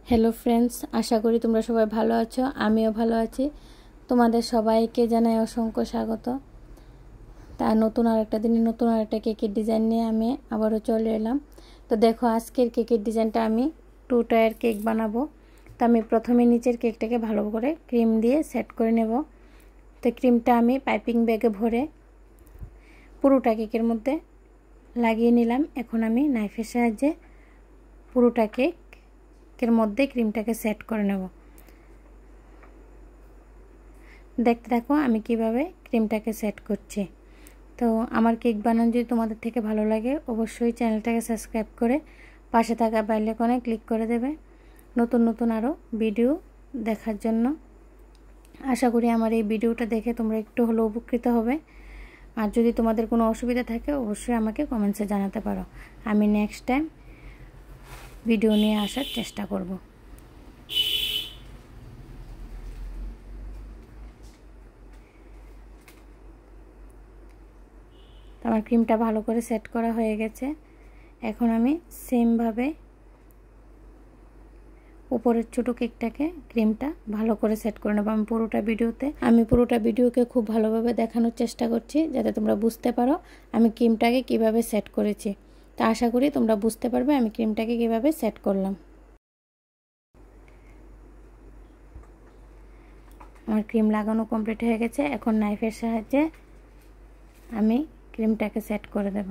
Hello friends, আশা করি তোমরা সবাই ভালো আছো। আমিও ভালো আছি। তোমাদের সবাইকে জানাই অসংখ্য স্বাগত। তা নতুন আরেকটা দিনে নতুন আরেকটা কেকের ডিজাইন নিয়ে আমি আবারও চলে এলাম। তো দেখো, আজকের কেকের ডিজাইনটা আমি 2 টায়ার কেক বানাবো। তো আমি প্রথমে নিচের কেকটাকে ভালো করে ক্রিম দিয়ে সেট করে নেব। তো ক্রিমটা আমি পাইপিং ব্যাগে ভরে পুরোটা কেকের মধ্যে লাগিয়ে নিলাম। এখন আমি নাইফের সাহায্যে পুরোটা কেকের মধ্যে ক্রিমটাকে সেট করে নেব। দেখতে থাকো আমি কিভাবে ক্রিমটাকে সেট করছি। তো আমার কেক বানানো যদি তোমাদের থেকে ভালো লাগে, অবশ্যই চ্যানেলটাকে সাবস্ক্রাইব করে পাশে থাকা বেল আইকনে ক্লিক করে দেবে নতুন নতুন আরও ভিডিও দেখার জন্য। আশা করি আমার এই ভিডিওটা দেখে তোমরা একটু হলেও উপকৃত হবে। আর যদি তোমাদের কোনো অসুবিধা থাকে অবশ্যই আমাকে কমেন্টসে জানাতে পারো। আমি নেক্সট টাইম ভিডিও নিয়ে আসার চেষ্টা করব। আমার ক্রিমটা ভালো করে সেট করা হয়ে গেছে। এখন আমি সেমভাবে উপরের ছোটো কেকটাকে ক্রিমটা ভালো করে সেট করে নেব। আমি পুরোটা ভিডিওকে খুব ভালোভাবে দেখানোর চেষ্টা করছি, যাতে তোমরা বুঝতে পারো আমি ক্রিমটাকে কিভাবে সেট করেছি। তা আশা করি তোমরা বুঝতে পারবে আমি ক্রিমটাকে কিভাবে সেট করলাম। আমার ক্রিম লাগানো কমপ্লিট হয়ে গেছে। এখন নাইফের সাহায্যে আমি ক্রিমটাকে সেট করে দেব।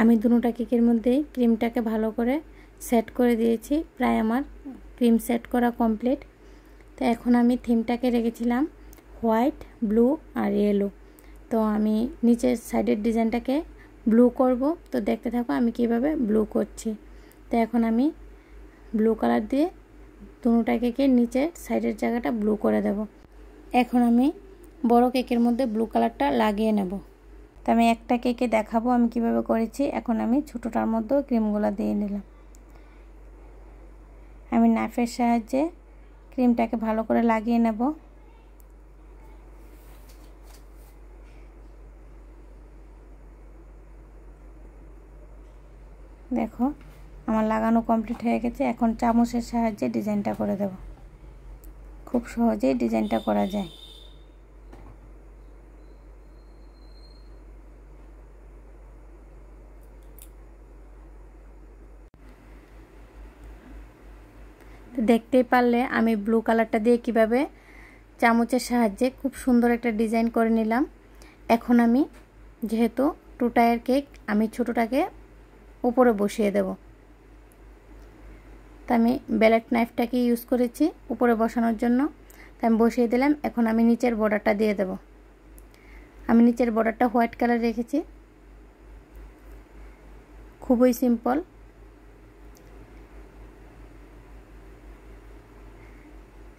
আমি দুটোটা কেকের মধ্যেই ক্রিমটাকে ভালো করে সেট করে দিয়েছি। প্রায় আমার ক্রিম সেট করা কমপ্লিট। তো এখন আমি থিমটাকে রেখেছিলাম হোয়াইট, ব্লু আর ইয়েলো। তো আমি নিচের সাইডের ডিজাইনটাকে ব্লু করব। তো দেখতে থাকো আমি কিভাবে ব্লু করছি। তো এখন আমি ব্লু কালার দিয়ে দুটোটা কেকের নিচের সাইডের জায়গাটা ব্লু করে দেব। এখন আমি বড় কেকের মধ্যে ব্লু কালারটা লাগিয়ে নেব। তো আমি একটা কেকে দেখাবো আমি কিভাবে করেছি। এখন আমি ছোটোটার মধ্যেও ক্রিমগুলো দিয়ে নিলাম। আমি নাইফের সাহায্যে ক্রিমটাকে ভালো করে লাগিয়ে নেব। দেখো আমার লাগানো কমপ্লিট হয়ে গেছে। এখন চামচের সাহায্যে ডিজাইনটা করে দেব। খুব সহজেই ডিজাইনটা করা যায়। তো দেখতেই পারলে আমি ব্লু কালারটা দিয়ে কিভাবে চামচের সাহায্যে খুব সুন্দর একটা ডিজাইন করে নিলাম। এখন আমি যেহেতু 2 টায়ার কেক, আমি ছোটোটাকে উপরে বসিয়ে দেব। তো আমি ব্যালেট নাইফটাকে ইউজ করেছি উপরে বসানোর জন্য। তো আমি বসিয়ে দিলাম। এখন আমি নিচের বর্ডারটা দিয়ে দেব। আমি নিচের বর্ডারটা হোয়াইট কালার রেখেছি। খুবই সিম্পল।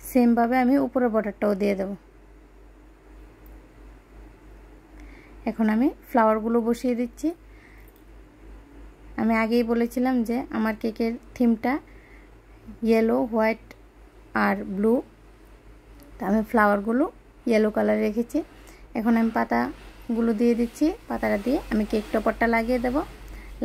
সেমভাবে আমি উপরের বর্ডারটাও দিয়ে দেব। এখন আমি ফ্লাওয়ারগুলো বসিয়ে দিচ্ছি। আমি আগেই বলেছিলাম যে আমার কেকের থিমটা ইয়েলো, হোয়াইট আর ব্লু। তা আমি ফ্লাওয়ারগুলো ইয়েলো কালার রেখেছি। এখন আমি পাতাগুলো দিয়ে দিচ্ছি। পাতাটা দিয়ে আমি কেক টপারটা লাগিয়ে দেব।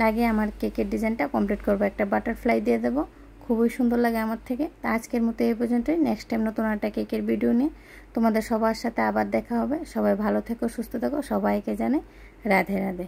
লাগিয়ে আমার কেকের ডিজাইনটা কমপ্লিট করব। একটা বাটারফ্লাই দিয়ে দেব। খুবই সুন্দর লাগে আমার থেকে। তা আজকের মতো এই পর্যন্তই। নেক্সট টাইম নতুন একটা কেকের ভিডিও নিয়ে তোমাদের সবার সাথে আবার দেখা হবে। সবাই ভালো থেকো, সুস্থ থেকো। সবাইকে জানাই রাধে রাধে।